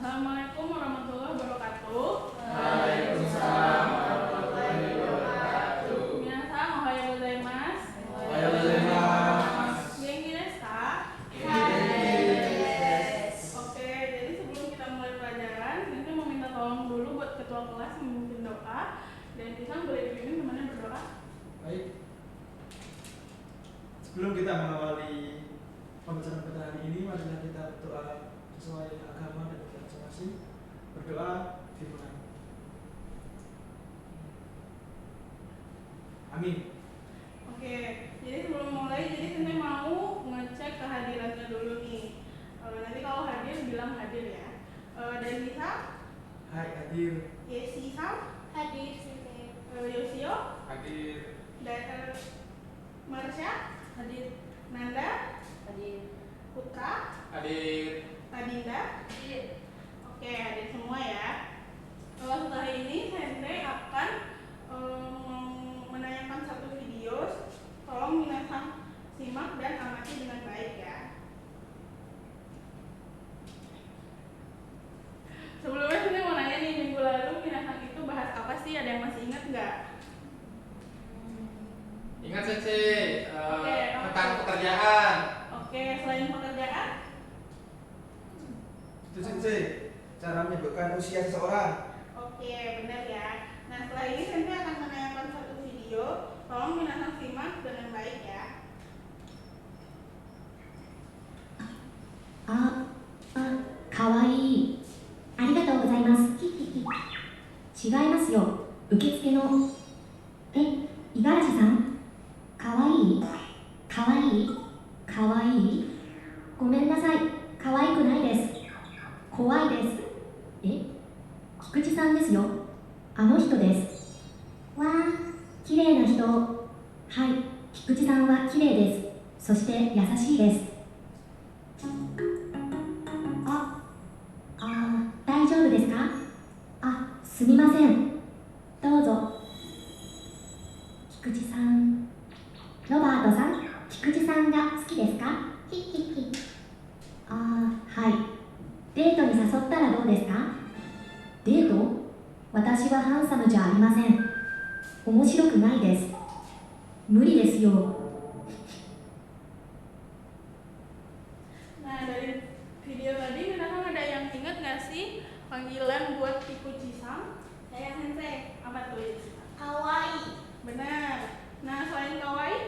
Assalamualaikum warahmatullahi wabarakatuh. Waalaikumsalam warahmatullahi wabarakatuh. Minasan ohayou gozaimasu. Ohayou gozaimasu. Genki desu ka? Yes. Oke, jadi sebelum kita mulai pelajaran, nanti mau minta tolong dulu buat ketua kelas memimpin doa. Dan kita boleh dipimpin temannya berdoa. Baik. Sebelum kita mengawali pembacaan pada hari ini, marilah kita berdoa sesuai agama dan kita masing-masing. Berdoa dimulai. Amin. Oke, jadi sebelum mulai, jadi saya mau ngecek kehadirannya dulu nih. Nanti kalau hadir bilang hadir ya. Dan Nisa? Hai, hadir. Yesi Sam? Hadir sini. Yosio? Hadir. Dan Marsha? Hadir. Nanda? Hadir. Putra? Hadir. Adinda? Hadir. Oke, hadir semua ya. Setelah ini Sensei akan menanyakan satu video. Tolong minasan simak dan amati dengan baik ya. Sebelumnya Sensei mau nanya nih, minggu lalu minasan itu bahas apa sih? Ada yang masih ingat nggak? Ingat Sensei, Oke, tentang pekerjaan. Oke, selain pekerjaan, Itu Sensei, cara menyebutkan usia seseorang. oke, benar ya. Nah, setelah ini Sensei akan menayangkan satu video. Tolong minasan simak dengan baik ya. かわいい。ありがとうございます。違いますよ。受付の。五十嵐さん。かわいい。かわいい。かわいい。ごめんなさい。かわいくないです。怖いです。菊池さんですよ。あの人です。わあ、綺麗な人。はい、菊池さんは綺麗です。そして優しいです。大丈夫ですか？すみません。どうぞ。菊池さん。ロバートさん、菊池さんが好きですか？はい。デートに誘ったらどうですか？デート？私はハンサムじゃありません。面白くないです。無理ですよ。 Nah, dari video tadi minasan ada yang ingat nggak sih panggilan buat Kikuchi-san? Saya Sensei. Apa tuh? Kawaii. Benar. Nah, selain kawaii,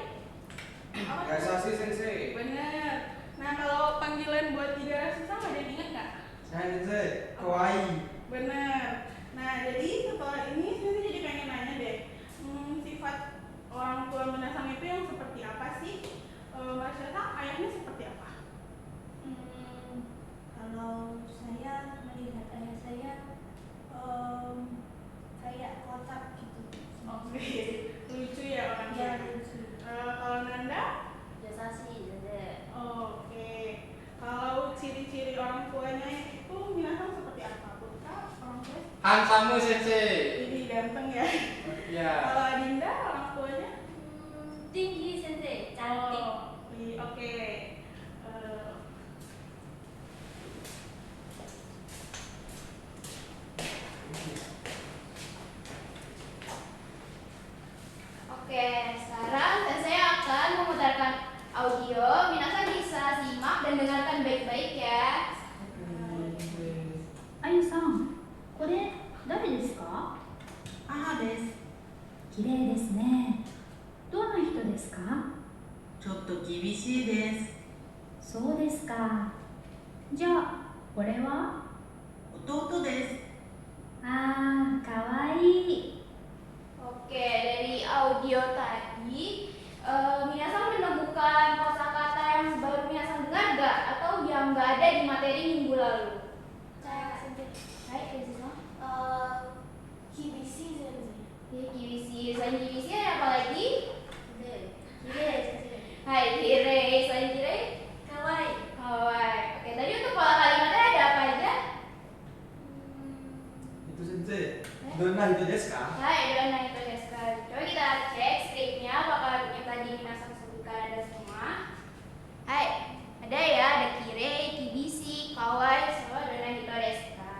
apa tuh? Yasasi Sensei. Benar. Nah, kalau panggilan buat Igarashi-san ada yang ingat nggak? Saya Sensei, kawaii. Benar. Nah, jadi setelah ini saya jadi pengen nanya deh, sifat orang tua minasan itu yang seperti apa sih? Marsha-san, ayahnya seperti apa? Kalau saya melihat ayah saya kayak kotak gitu. Oke, lucu ya orangnya. Ya, lucu. Kalau Nanda? Yasasi, Sensei. Oke. Kalau ciri-ciri orang tuanya itu minasan seperti apa? Putra, orang tua? Hansamu Sensei. Jadi ganteng ya. Ya. Kalau Adinda, orang tuanya? Tinggi Sensei, cantik. Oke. Oke, sekarang saya akan memutarkan audio. Minasan bisa simak dan dengarkan baik-baik ya. あゆさん、これ誰ですか？母です。綺麗ですね。どんな人ですか？ちょっと厳しいです。そうですか。じゃあ、これは？弟です。かわいい。 Oke, dari audio tadi, Minasan menemukan kosakata yang baru Minasan dengar nggak? Atau yang nggak ada di materi minggu lalu? Saya Sensei. Hai, Sensei. Kibisi Sensei. Ya, kibisi. Selain kibisi ada apa lagi? Kire. Hai, kire. Selain kire? Kawaii. Kawaii. Oke, tadi untuk pola kalimatnya ada apa aja? Itu Sensei. Donna itu desu ka? Hai, Dona itu Deska. Coba kita cek skripnya apakah yang tadi Minasan sebutkan ada semua. Hai, ada ya, ada kire, kibisi, kawaii, sama Dona Hito Deska.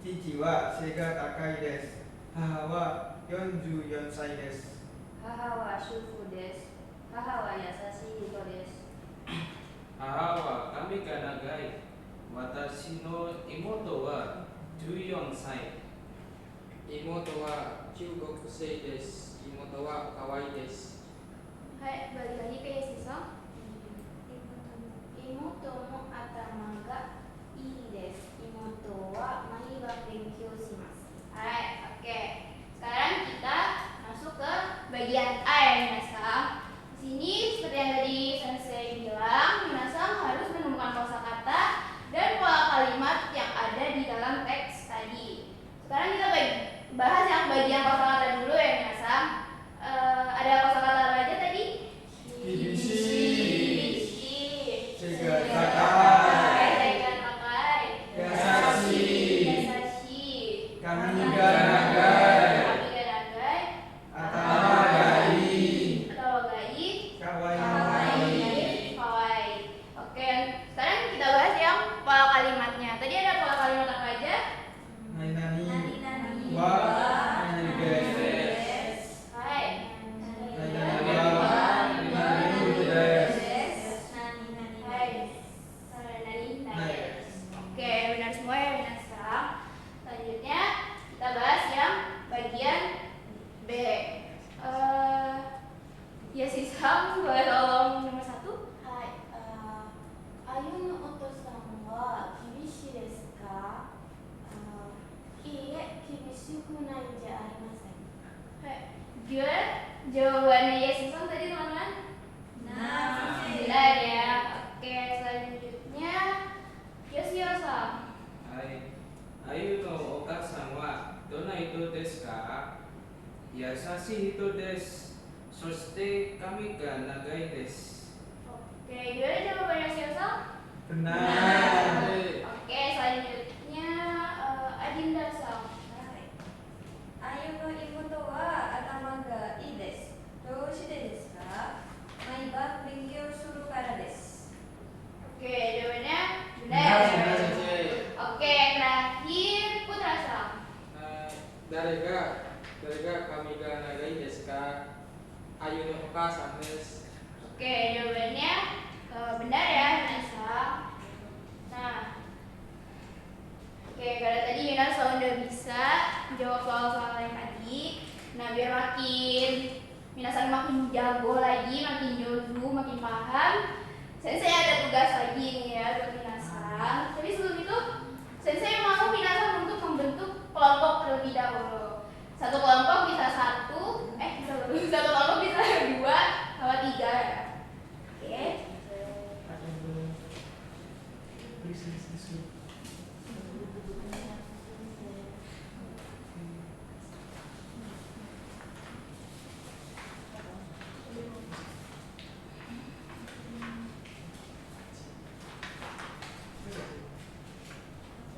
Chichi wa seiga takai desu. Haha wa 44歳です。母は主婦です。母は優しい人です。母は髪が長い。私の妹は14歳。妹は中学生です。妹は可愛いです。はい、balik lagi ke Yesisa. Imoto mo atama ga ii desu. Imoto wa mai wa benkyou shimasu. Hai, oke. Sekarang kita masuk ke bagian A ya, Minasang. Di sini seperti yang tadi Sensei bilang, Minasang harus menemukan kosakata dan pola kalimat yang ada di dalam teks tadi. Sekarang kita bahas yang bagian kosakata dulu ya, Minasang. Ada kosakata apa aja tadi? Kibishi, Seiga takai, takai, yasashi, kami ga nagai, atama gai, kawaii. Oke, sekarang kita bahas yang pola kalimatnya. Tadi ada pola kalimat apa aja? Nani wa nani desu. Hai. Nani wa nani desu. Hai. Nani. Oke, benar semua ya, Minasang. Selanjutnya kita bahas yang bagian B. Ya Sisang, boleh tolong nomor 1? Hai. Ayu no oto-san wa kibishi desu ka? Iie, kibishiku nai ja arimasen. Hai. Gimana jawabannya ya Sisang tadi, teman-teman? Benar ya. Oke, selanjutnya Yoshio-san. Hai. Ayu no oka-san wa dona hito desu ka? Yasashi hito desu. Soshite kami ga nagai desu. Oke, gimana jawabannya Yoshio-san? Benar. Oke, selanjutnya Adinda-san. あゆの妹は頭がいいです。どうしてですか？毎晩勉強するからです。 Oke, jawabannya Benar, benar. benar. Oke, terakhir Putra-san. Darega kami ga nagai desu ka? Ayu no oka-san desu. Oke, jawabannya benar ya, Minasang. Nah, oke, karena tadi Minasang udah bisa jawab soal-soal yang tadi. Nah, biar Minasang makin jago lagi, makin jodu, makin paham. Sensei ada tugas lagi nih ya buat Minasang. Tapi sebelum itu, Sensei mau Minasang untuk membentuk kelompok terlebih dahulu. Satu kelompok bisa satu kelompok bisa 2 sama 3 ya. Oke.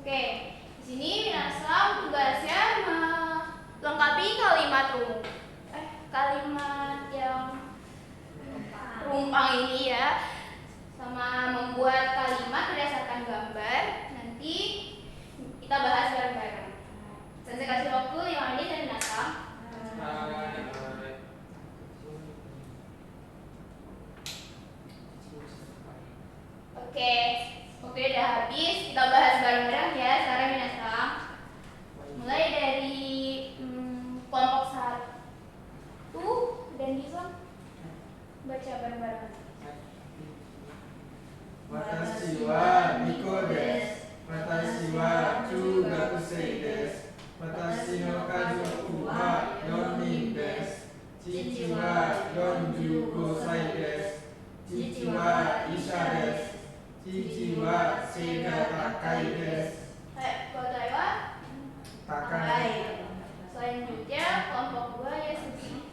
Oke, di sini Minasang tugasnya melengkapi kalimat yang rumpang ini ya, sama membuat kalimat berdasarkan gambar. Nanti kita bahas bareng-bareng. Sensei kasih waktu 5 menit dan Minasang. Oke, udah habis. Kita bahas bareng-bareng ya. Sekarang Minasang, mulai dari kelompok 1 dan bisa baca bareng-bareng. Watashi wa Miko desu. Watashi wa Chugakusei desu. Watashi no kazoku wa 4 nin desu. Chichi wa 45 歳です。父は医者です。父は背が高いです。Hai, Kotai wa 高い。 Selanjutnya kelompok 2 ya Suci.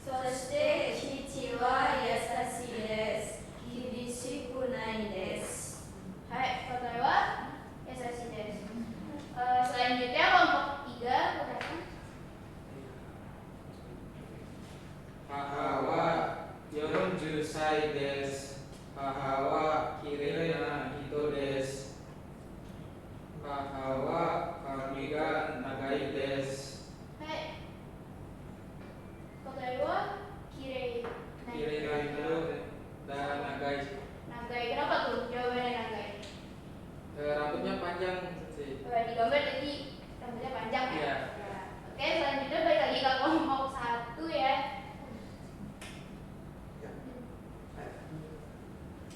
そして父は優しいです。厳しくないです。 Hai, Kotai wa Yasashi desu. Selanjutnya kelompok 3 Putra-san. Haha wa 40歳です。母は綺麗な人です。母は gambar tadi rambutnya panjang ya. Iya. Ya. Oke, selanjutnya balik lagi ke kelompok 1 ya.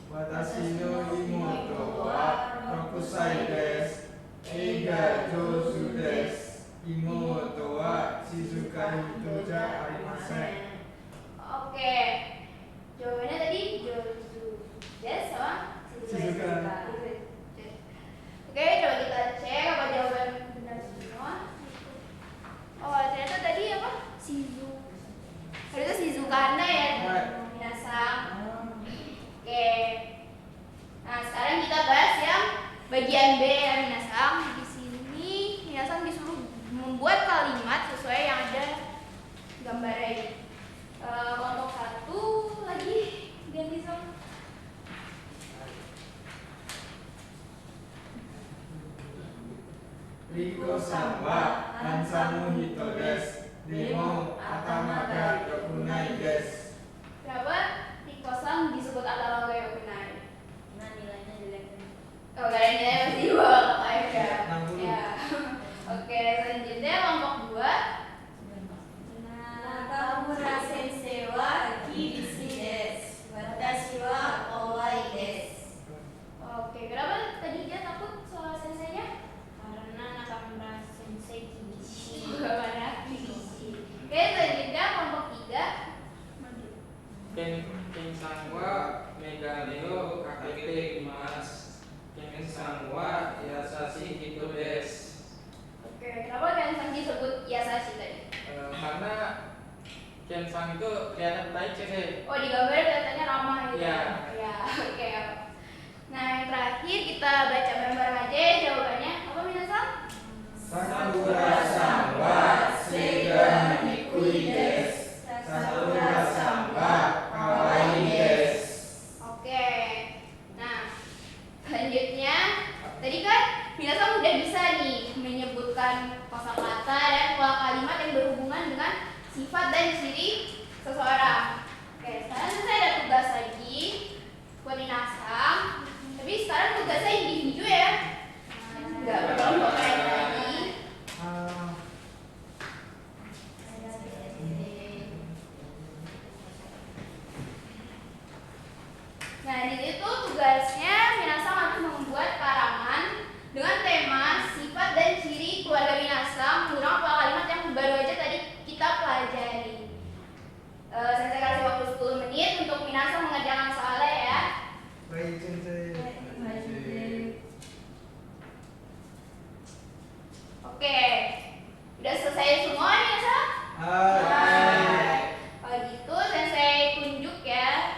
Watashi no imoto wa 6 歳です。eiga jouzu desu. Imoto wa shizuka hito ja arimasen. Oke. Jawabannya tadi Jozu Des sama Shizuka. Oke, coba kita cek apa jawaban benar semua. Oh, ternyata tadi apa? Harusnya Shizukana ya. Minasang. Oke. Nah, sekarang kita bahas yang bagian B ya, Minasang. Di sini Minasang disuruh membuat kalimat sesuai yang ada gambarnya ini. Kelompok 1 lagi ganti sama. Riko-san wa handsome hito desu. Demo atama ga yokunai desu. Kenapa Riko-san disebut atama ga yokunai? Nah, nilainya jelek. Oh, karena nilainya masih di bawah KKF ya. 60. Ya. Oke, selanjutnya kelompok 2. Nakamura sensei wa kibishii desu. Watashi wa kawaii desu. Oke, kenapa tadi dia takut soal senseinya? Karena Nakamura sensei kibishii. Karena Kibishii. Oke, selanjutnya kelompok 3. Ken-san wa megane o kakete imasu. Ken-san wa yasashi hito desu. Oke, kenapa Ken-san disebut Yasashi tadi? Karena Ken-san itu kelihatan baik sih. Oh, di gambar kelihatannya ramah gitu. Iya. Ya, oke. Nah, yang terakhir kita baca bareng-bareng aja jawabannya. Apa Minasang? Sakura-san wa seiga nikui desu. Sakura-san wa kawaii desu. Oke. Nah, selanjutnya tadi kan Minasang udah bisa nih menyebutkan kosakata dan pola kalimat yang berhubungan dengan sifat dan ciri seseorang. Oke, sekarang saya ada tugas lagi buat Minasang. Tapi sekarang tugasnya individu ya. Enggak berkelompok kayak tadi. Nah, di situ tugasnya Minasang harus membuat karangan dengan tema sifat dan ciri keluarga Minasang menggunakan pola kalimat yang baru aja tadi kita pelajari. Saya kasih waktu 10 menit untuk Minasang mengerjakan soalnya ya. Baik, sensei. Oke, udah selesai semua Minasang? Hai. Kalau gitu saya tunjuk ya.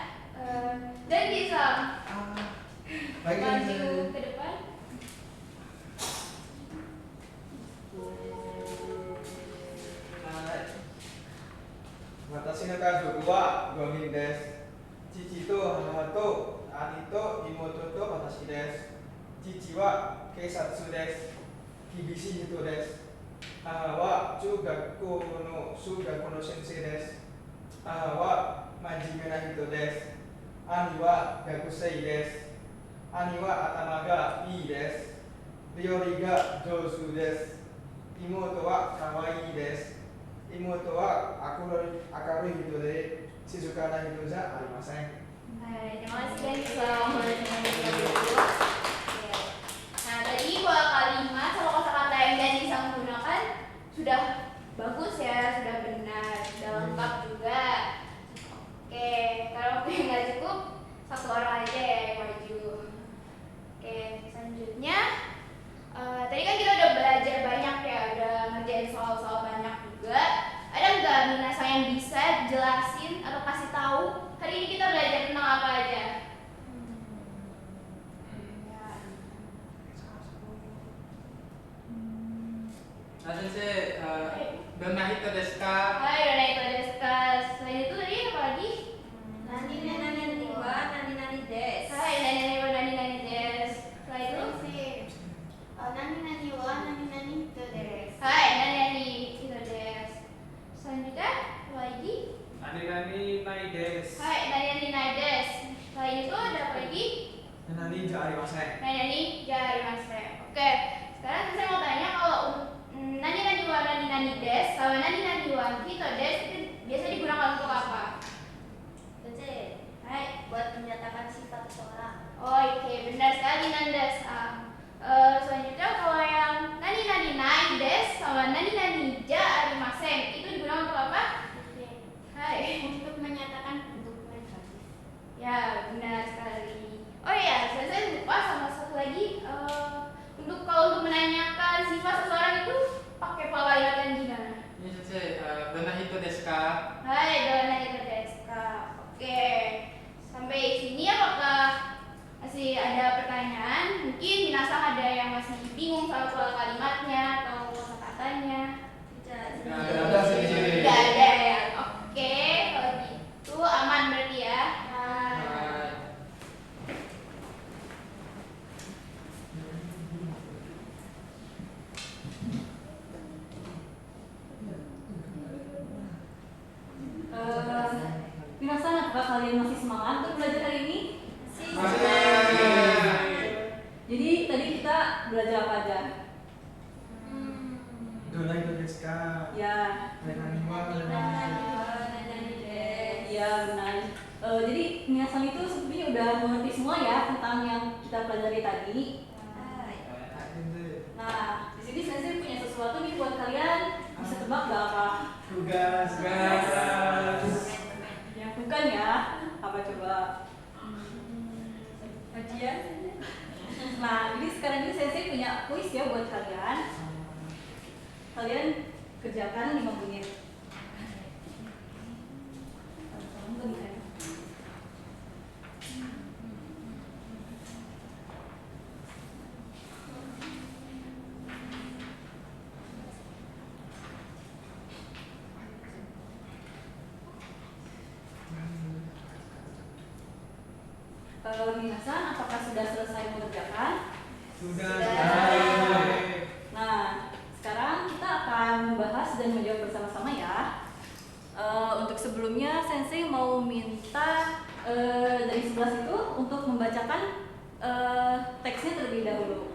Dan bisa Baik, maju sensei. ke depan. Watashi no kazoku wa 5人です。父と母と兄と妹と私です。父は警察です。厳しい人です。母は中学校の数学の先生です。母は真面目な人です。兄は学生です。兄は頭がいいです。料理が上手です。妹は可愛いです。妹は明るい人で静かな人じゃありません。 Hai, terima kasih guys selama Nah, tadi pola kalimat sama kosakata yang dan disanggunakan sudah bagus ya, sudah benar, sudah lengkap juga. Oke, kalau nggak cukup satu orang aja ya yang maju. Oke, selanjutnya tadi kan kita udah belajar banyak ya, udah ngerjain soal-soal banyak juga. Ada nggak Minasang yang bisa jelasin atau kasih tahu hari ini kita belajar tentang apa aja? Sensei, dona hito desu ka? Hai, udah naik diskus. Selain itu tadi apa lagi? Nani wa nani desu. Hai, nani des. Selain itu Nani wa nani itu des. hai, nani itu des. Selanjutnya apa lagi? Nani nai desu. Hai, nani des. Selain itu ada apa lagi? Naniじゃありません。 Nani jari mas. Oke, sekarang saya mau tanya ada yang masih bingung soal pola kalimatnya atau kosakatanya? Nggak ada sih. Tidak ada ya. Oke, kalau gitu aman berarti ya. Minasan, apakah kalian masih semangat untuk belajar hari ini? Jadi tadi kita belajar apa aja? Dona itu desu ka? Ya, Nani wa ya benar. Jadi minasan itu sepertinya udah mengerti semua ya tentang yang kita pelajari tadi. Nah, di sini sensei punya sesuatu nih buat kalian. Bisa tebak gak apa? Tugas. Yang bukan ya? Apa coba? Ujian. Nah, jadi sekarang ini sensei punya kuis ya buat kalian. Kalian kerjakan 5 menit. Minasan, apakah sudah selesai mengerjakan? Sudah. Nah, sekarang kita akan membahas dan menjawab bersama-sama ya. Untuk sebelumnya, sensei mau minta dari 11 itu untuk membacakan teksnya terlebih dahulu.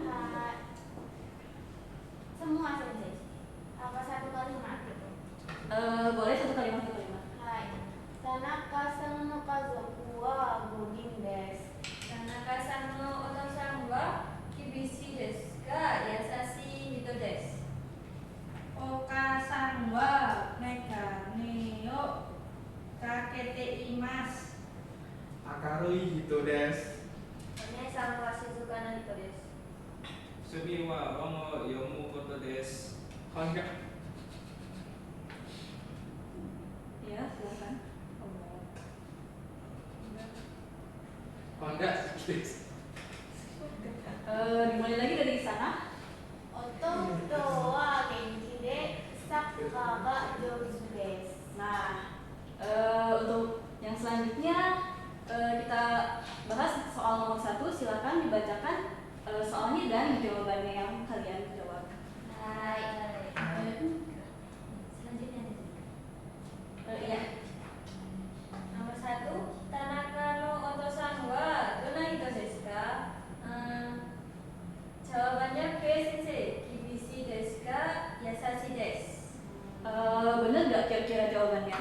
Semua sensei. Apa satu kalimat gitu? Boleh satu kalimat. Hai. Tanaka-san no kazoku wa 5人です。田中さんのお父さんは厳しいですが優しい人です。お母さんはメガネをかけています。明るい人です。お姉さんは静かな人です。趣味は本を読むことです。Ya, silakan. Dimulai lagi dari sana. Ototo wa genki de sakka ga jouzu desu. Nah, untuk yang selanjutnya kita bahas soal nomor 1. Silakan dibacakan soalnya dan jawabannya yang kalian jawab. Hai. Selanjutnya Iya. nomor 1 Tanaka no otosan wa dona hito desu ka? Jawabannya B sensei. Kibishi desu ka? Yasashi desu. Bener nggak kira-kira jawabannya?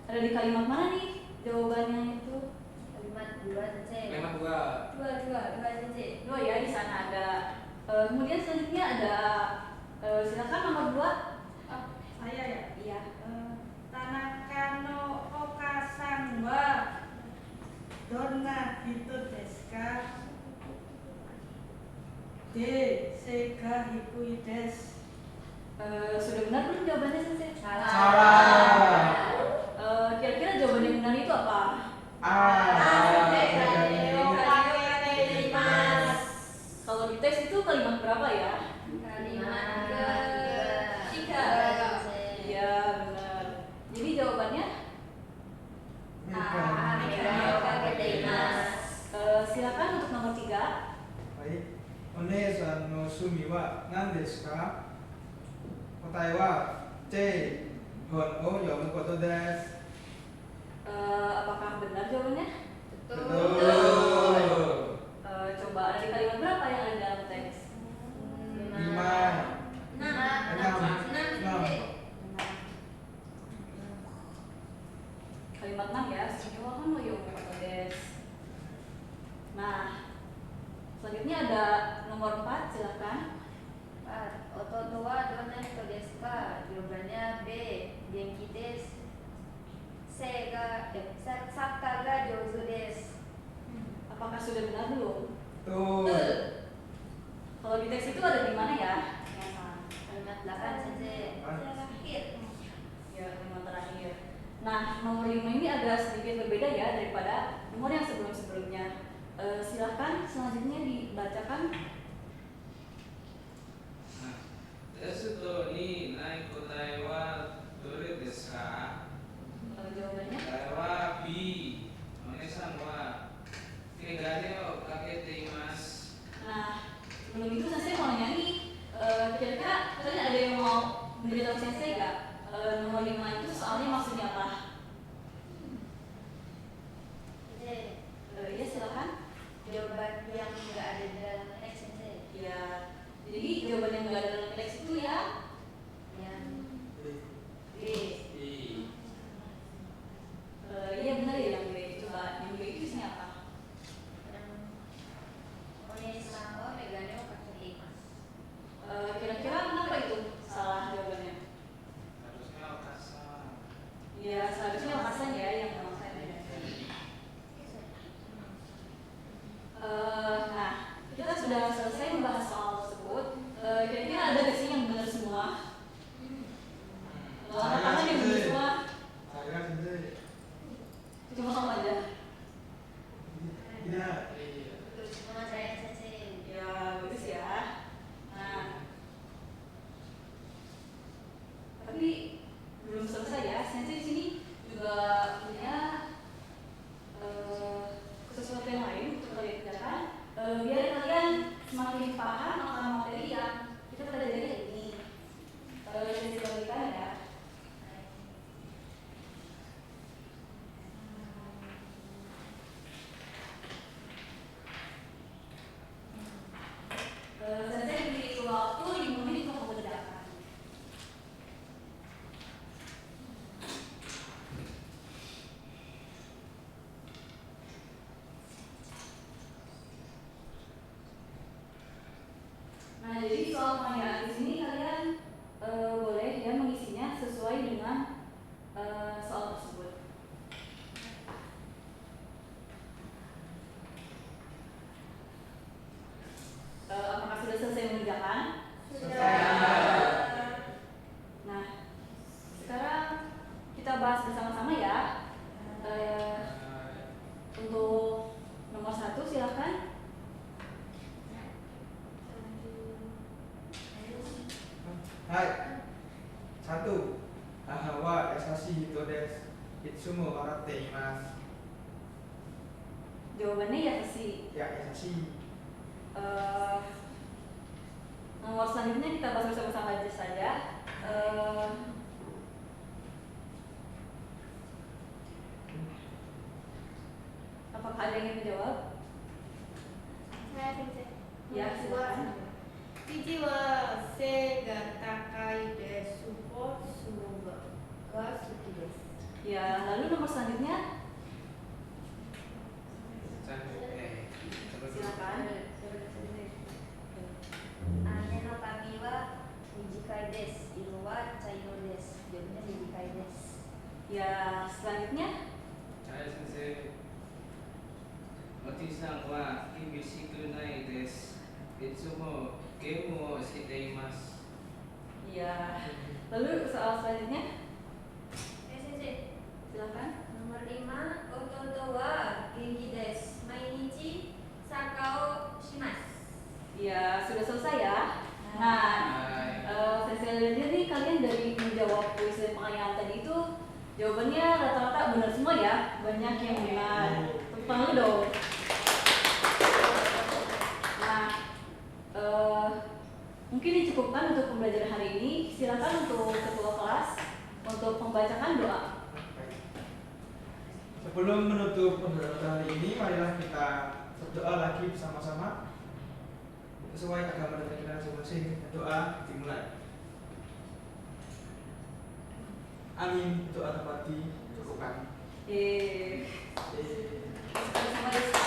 Ada di kalimat mana nih jawabannya itu? Kalimat 2 sensei. Kalimat 2. Dua sensei. 2 ya, di sana ada. Kemudian selanjutnya ada silakan nomor 2. Saya ya. Iya. Tanaka no okasan wa donna hito desu ka? De sega hikui desu. Sudah benar belum jawabannya sensei? Salah. Kira-kira jawaban yang benar itu apa? Kalau di teks itu kalimat berapa ya? Kalimat ketiga. Iya, benar. Jadi jawabannya silakan untuk nomor 3. はい。お姉さんの趣味は何ですか？答えは C. 本を読むことです。 Apakah benar jawabannya? Betul. Coba ada di kalimat berapa yang ada dalam teks? 5. 6. Kalimat 6 ya. Semua kan mau yomu koto desu. Nah, selanjutnya ada nomor 4, silakan. Ototo wa donna hito desu ka? Jawabannya B. Genki desu. Sakka ga jouzu desu. Apakah sudah benar belum? Betul. Kalau di teks itu ada di mana ya? Kalimat 8 sensei. Terakhir. Ya, kalimat terakhir. Nah, nomor 5 ini agak sedikit berbeda ya daripada nomor yang sebelum-sebelumnya. membacakan. Desu to ni nai kotai wa dore desu ka? Jawabannya? Kotai wa B. Onesan wa kegane o kaketeimasu. Nah, sebelum itu sensei mau nanya nih, kira-kira kalian ada yang mau memberitahu sensei gak? Nomor 5 itu soalnya maksudnya apa? Iya silakan. Jawaban yang nggak ada dalam teks sensei. Ya, jadi jawaban yang nggak ada dalam teks itu ya. Yang B. Iya benar ya yang B. Coba yang B itu isinya apa? Onesan wa megane wa kaketeimasu. Kira-kira kenapa itu salah jawabannya? Harusnya okasan. Ya seharusnya Okasan ya yang memang saya tanya. Nah, kita sudah selesai membahas soal tersebut. Kira-kira ada gak sih yang benar semua? Anak-anak yang benar semua, Saya sendiri. cuma kamu aja. Tidak. Betul semua saya sensei. Ya bagus ya. Nah, tapi belum selesai ya. Sensei di sini juga punya sesuatu yang lain untuk kalian kerjakan. Biar kalian semakin paham akan materi yang kita pelajari hari ini. Sensei bagikan ya. Sensei beri waktu 5 menit untuk mengerjakan. Nah, jadi soal pengayaan di sini kalian boleh ya mengisinya sesuai dengan soal tersebut. Apakah sudah selesai mengerjakan? Nah, sekarang kita bahas bersama-sama ya. Untuk nomor 1 silakan. Hai. 1. Aha wa yasashi hito desu. Itsumo waratteimasu. Jawabannya ya sih. Ya, yasashi. Nomor selanjutnya kita bahas bersama-sama aja saja. Apakah ada yang ingin menjawab? Saya sensei. Ya, silakan. 1は背が高いです。スポーツが好きです。 Ya, lalu nomor selanjutnya silakan. Ane no kami wa mijikai desu. Iro wa chairo desu. Jawabannya mijikai desu. Ya, selanjutnya Saya sensei. Oji-san wa kibishiku nai desu. Itsumo game o shiteimasu. ya. Lalu soal selanjutnya Sensei. silakan. Nomor 5, Ototo wa genki desu. Mainichi saka o shimasu. Ya, sudah selesai ya. Nah, sensei lihat nih kalian dari menjawab kuis dan pengayaan tadi itu jawabannya rata-rata benar semua ya. Banyak yang benar. Tepuk tangan dong. Nah, mungkin dicukupkan untuk pembelajaran hari ini. Silakan untuk ketua kelas untuk membacakan doa. Sebelum menutup pembelajaran hari ini, marilah kita berdoa lagi bersama-sama sesuai agama dan kita masing-masing. Doa dimulai. Amin. Doa terpati cukupkan. Sama-sama.